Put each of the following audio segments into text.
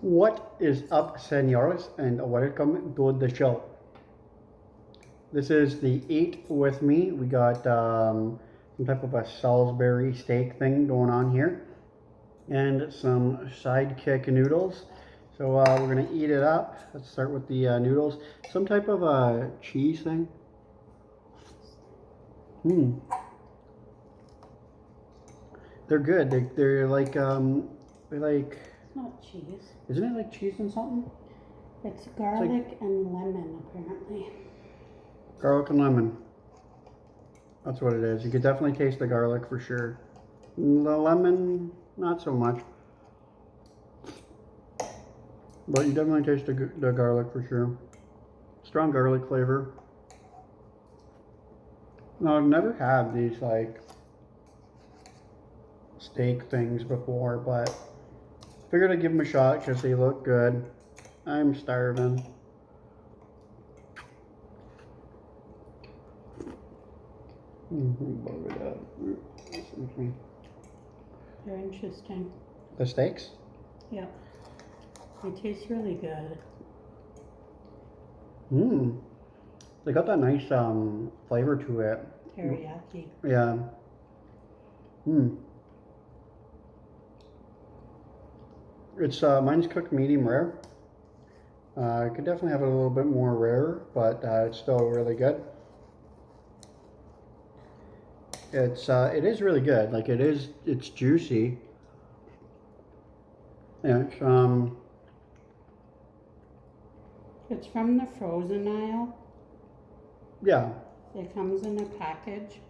What is up, senores, and welcome to the show. This is the Eat With Me. We got some type of a Salisbury steak thing going on here, and some sidekick noodles. So we're gonna eat it up. Let's start with the noodles. Some type of a cheese thing. They're good. They're like they're like. It's not cheese. Isn't it like cheese and something? It's garlic and lemon, apparently. Garlic and lemon. That's what it is. You could definitely taste the garlic for sure. The lemon, not so much. But you definitely taste the garlic for sure. Strong garlic flavor. No, I've never had these like steak things before, but figured I'd give them a shot because they look good. I'm starving. They're interesting. The steaks? Yeah. They taste really good. They got that nice flavor to it. Teriyaki. Yeah. It's mine's cooked medium rare. I could definitely have it a little bit more rare, but it's still really good. It is really good. Like it's juicy. And It's from the frozen aisle. yeah. It comes in a package.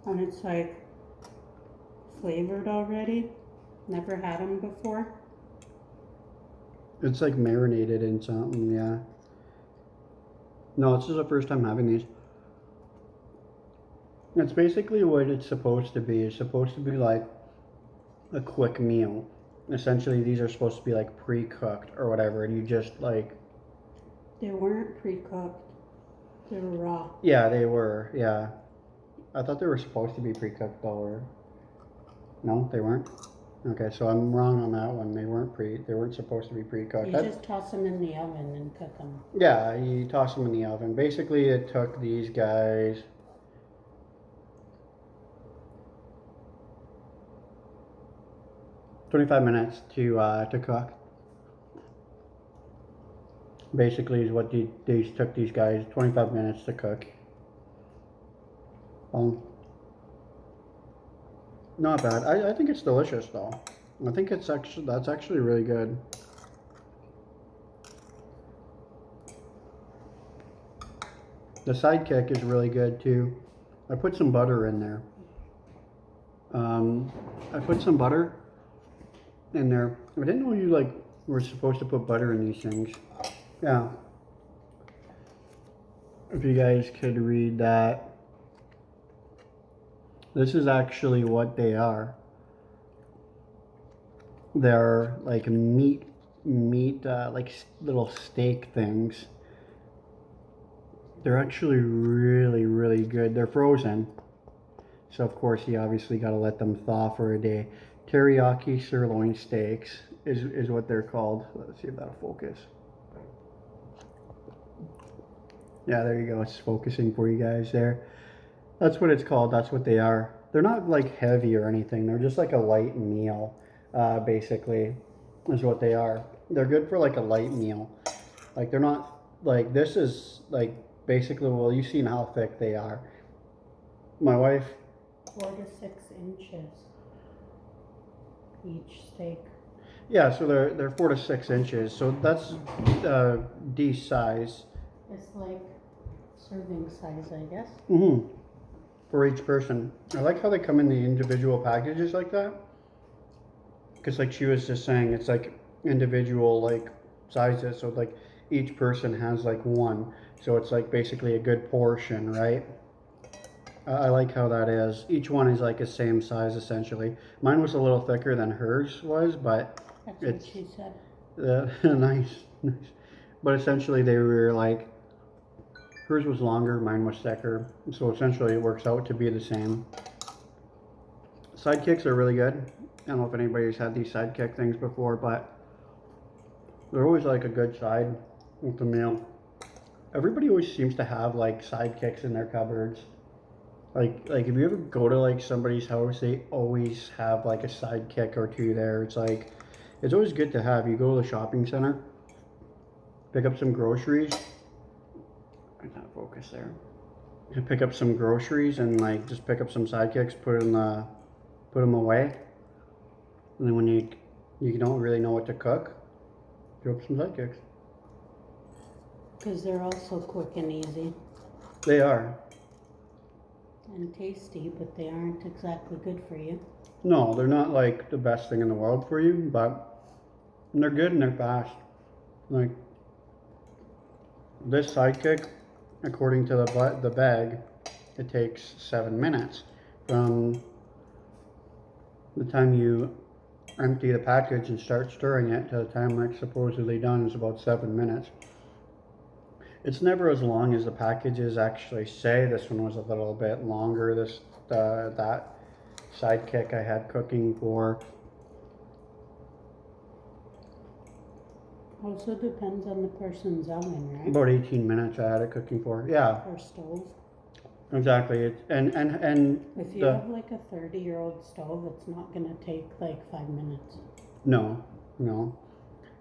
And it's like flavored already. Never had them before. It's like marinated in something, yeah. No, this is the first time having these. It's basically what it's supposed to be. It's supposed to be like a quick meal. Essentially, these are supposed to be like pre-cooked or whatever, and you just like... They weren't pre-cooked. They were raw. Yeah, they were, yeah. I thought they were supposed to be pre-cooked though, or... No, they weren't? Okay, so I'm wrong on that one. They weren't supposed to be pre-cooked. You just toss them in the oven and cook them. Yeah, you toss them in the oven. Basically, it took these guys... 25 minutes to cook. Basically is what these took these guys 25 minutes to cook. Not bad. I think it's delicious though. I think that's actually really good. The sidekick is really good too. I put some butter in there. I put some butter in there. I didn't know you like were supposed to put butter in these things. Yeah. If you guys could read that. This is actually what they are. They're like meat, like little steak things. They're actually really, really good. They're frozen. So of course you obviously got to let them thaw for a day. Teriyaki sirloin steaks is what they're called. Let's see if that'll focus. Yeah, there you go. It's focusing for you guys there. That's what it's called. That's what they are. They're not like heavy or anything. They're just like a light meal, basically, is what they are. They're good for like a light meal. Like they're not like, this is like basically, well, you've seen how thick they are. My wife... 4 to 6 inches each steak. Yeah, so they're 4 to 6 inches. So that's D size. It's like serving size, I guess. For each person. I like how they come in the individual packages like that. Because like she was just saying, it's like individual like sizes. So like each person has like one. So it's like basically a good portion, right? I like how that is. Each one is like the same size essentially. Mine was a little thicker than hers was, but that's it's... what she said. Nice. But essentially they were like... Hers was longer, mine was thicker. So essentially it works out to be the same. Sidekicks are really good. I don't know if anybody's had these sidekick things before, but They're always like a good side with the meal. Everybody always seems to have like sidekicks in their cupboards. Like if you ever go to like somebody's house, they always have like a sidekick or two there. It's like it's always good to have. You go to the shopping center, pick up some groceries. I can't focus there. You pick up some groceries and like just pick up some sidekicks, put them away. And then when you don't really know what to cook, throw up some sidekicks. Because they're also quick and easy They are. and tasty, but they aren't exactly good for you. No, they're not like the best thing in the world for you, but they're good and they're fast. Like this sidekick, according to the bag, it takes 7 minutes from the time you empty the package and start stirring it to the time it's supposedly done is about 7 minutes. It's never as long as the packages actually say. This one was a little bit longer. That sidekick I had cooking for. Also depends on the person's oven, right? About 18 minutes I had it cooking for. Yeah, Or stove. exactly. And If you have like a 30-year-old stove, it's not gonna take like 5 minutes. no.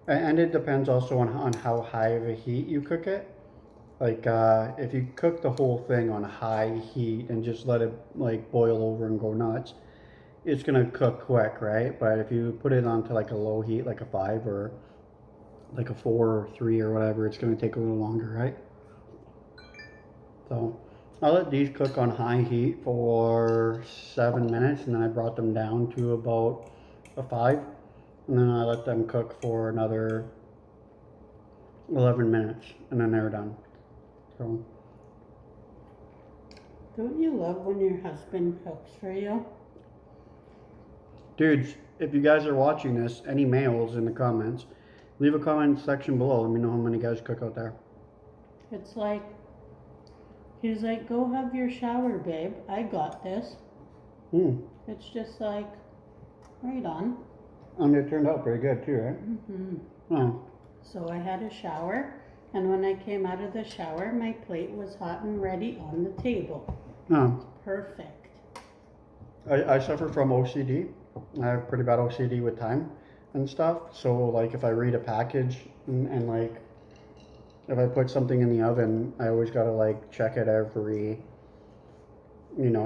And it depends also on how high of a heat you cook it. Like if you cook the whole thing on high heat and just let it like boil over and go nuts, it's gonna cook quick, right? But if you put it onto like a low heat, like a 5 or like a 4 or 3 or whatever, it's gonna take a little longer, right? So I let these cook on high heat for 7 minutes, and then I brought them down to about a 5, and then I let them cook for another 11 minutes, and then they're done. So Don't you love when your husband cooks for you? dudes, if you guys are watching this, any males in the comments, leave a comment section below. Let me know how many guys cook out there. It's like, he's like, go have your shower, babe. I got this. It's just like, right on. And it turned out pretty good too, right? Mm-hmm. Oh. So I had a shower, and when I came out of the shower, my plate was hot and ready on the table. Oh. Perfect. I suffer from OCD. I have pretty bad OCD with time and stuff. So like if I read a package and like if I put something in the oven, I always gotta like check it every,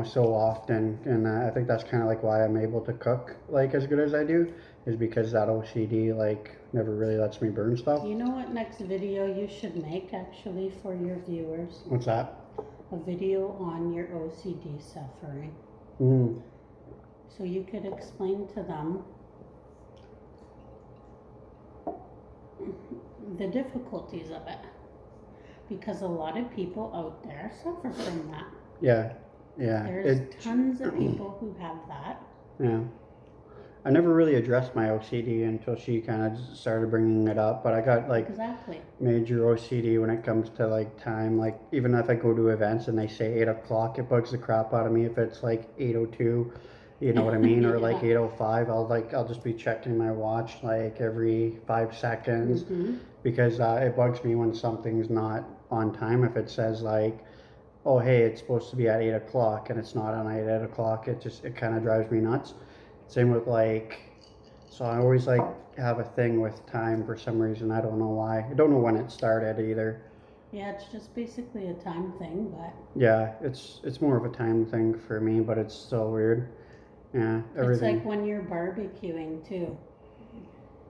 so often. And I think that's kind of like why I'm able to cook like as good as I do, is because that OCD like never really lets me burn stuff. You know what next video you should make actually for your viewers? What's that? A video on your OCD suffering. So you could explain to them the difficulties of it. Because a lot of people out there suffer from that. Yeah. There's tons of people who have that. Yeah. I never really addressed my OCD until she kind of started bringing it up, but I got like Exactly. major OCD when it comes to like time. Like even if I go to events and they say 8 o'clock, it bugs the crap out of me if it's like 8:02, you know what I mean? Or like 8:05, I'll just be checking my watch like every 5 seconds because it bugs me when something's not on time. If it says like, oh hey, it's supposed to be at 8 o'clock and it's not on 8 o'clock, it kind of drives me nuts. Same with like, so I always like have a thing with time for some reason. I don't know why. I don't know when it started either. Yeah, it's just basically a time thing, but Yeah, it's more of a time thing for me, but it's still weird. Yeah, everything. it's like when you're barbecuing too.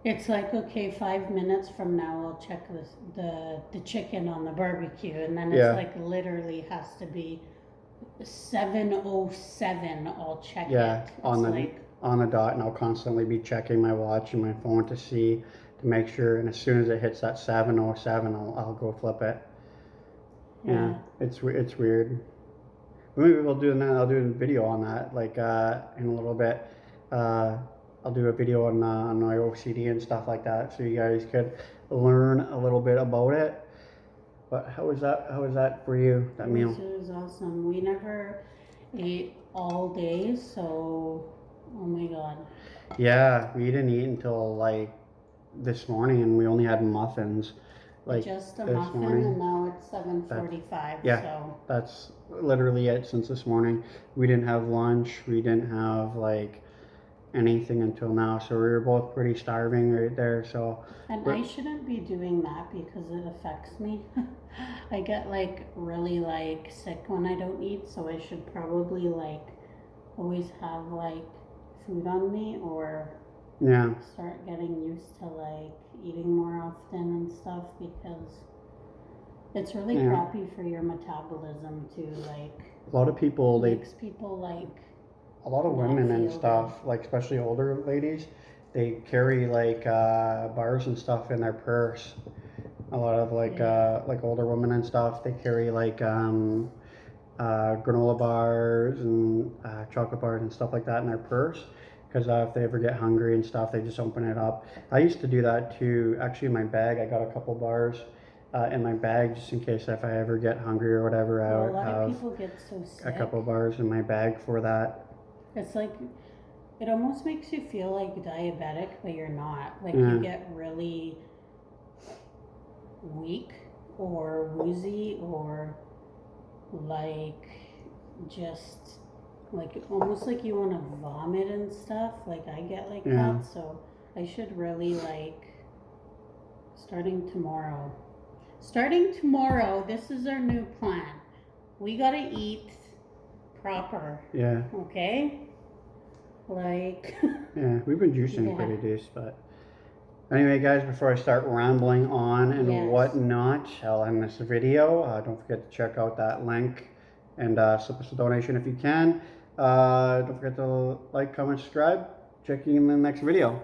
It's like, okay, 5 minutes from now I'll check the chicken on the barbecue, and then it's like literally has to be 7:07. I'll check it. On the dot, and I'll constantly be checking my watch and my phone to make sure, and as soon as it hits that 7:07, I'll go flip it. Yeah, it's weird. Maybe we'll do that. I'll do a video on that, like in a little bit. I'll do a video on my OCD and stuff like that, so you guys could learn a little bit about it. But how was that for you? That meal? It was awesome. We never ate all day, so oh my god. Yeah, we didn't eat until like this morning, and we only had muffins. Like just a this muffin, morning. and now it's 7:45. Yeah. So That's literally it since this morning. We didn't have lunch. We didn't have like anything until now. So we were both pretty starving right there. So and I shouldn't be doing that because it affects me. I get like really like sick when I don't eat, so I should probably like always have like food on me or yeah, start getting used to like eating more often and stuff because it's really Yeah. crappy for your metabolism too. Like a lot of people makes people like a lot of not women and feel stuff, like especially older ladies, they carry like bars and stuff in their purse. A lot of like older women and stuff, they carry like granola bars and chocolate bars and stuff like that in their purse. Because if they ever get hungry and stuff, they just open it up. I used to do that too. Actually, in my bag, I got a couple bars in my bag just in case if I ever get hungry or whatever. I well, a would lot of have people get so sick. a couple bars in my bag for that. It's like it almost makes you feel like diabetic, but you're not. Like Yeah. you get really weak or woozy or like just like almost like you want to vomit and stuff. Like I get like Yeah. that, so I should really like starting tomorrow. Starting tomorrow, this is our new plan. We gotta eat proper, Yeah. okay? Like Yeah, we've been juicing Yeah. pretty decent, but anyway, guys, before I start rambling on and Yes. whatnot, I'll end this video. Don't forget to check out that link and slip us a donation if you can. Don't forget to like, comment, subscribe. Check you in the next video.